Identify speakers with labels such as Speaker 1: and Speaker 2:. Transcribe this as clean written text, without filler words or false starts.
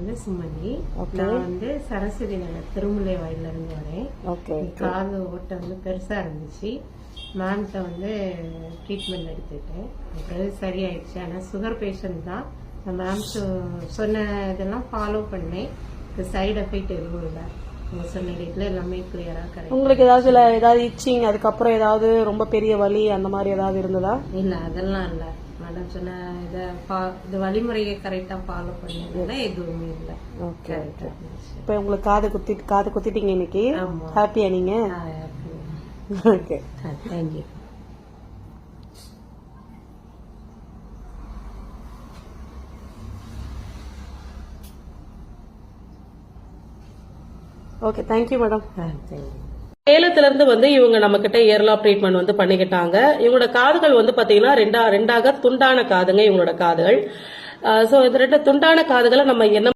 Speaker 1: வந்து சுமதி. நான் வந்து சரஸ்வதி நகர் திருமுல்லை வாயில இருந்து வரேன். காது ஓட்டை வந்து பெருசா இருந்துச்சு. மேம்கிட்ட வந்து ட்ரீட்மெண்ட் எடுத்துட்டேன். அப்புறம் சரியாயிடுச்சு. ஆனா சுகர் பேஷண்ட் தான். மேம் சொன்ன இதெல்லாம் ஃபாலோ பண்ணேன். சைடு எஃபெக்ட் எதுவும் இல்லை. சொன்ன டேட்ல எல்லாமே கிளியரா கிடைக்கும்.
Speaker 2: உங்களுக்கு ஏதாவது இச்சிங், அதுக்கப்புறம் ஏதாவது ரொம்ப பெரிய வலி அந்த மாதிரி ஏதாவது இருந்ததா?
Speaker 1: இல்ல, அதெல்லாம் இல்ல. மேடம் சொன்ன இது வழிமுறையை கரெக்டா ஃபாலோ பண்ணதுனால எதுவுமே இல்ல.
Speaker 2: ஓகே. இப்ப உங்களுக்கு காது குத்திட்டீங்க இன்னைக்கு. ஹாப்பியா நீங்க? Okay,
Speaker 1: thank you.
Speaker 2: Okay, thank you madam.
Speaker 1: Thank you.
Speaker 2: சேலத்துல இருந்து வந்து இவங்க நம்ம கிட்ட இயர்லாப் ட்ரீட்மெண்ட் வந்து பண்ணிக்கிட்டாங்க. இவங்களோட காதுகள் வந்து பாத்தீங்கன்னா ரெண்டாக துண்டான காதுங்க இவங்களோட காதுகள். சோ இந்த ரெண்டு துண்டான காதுகளை நம்ம என்ன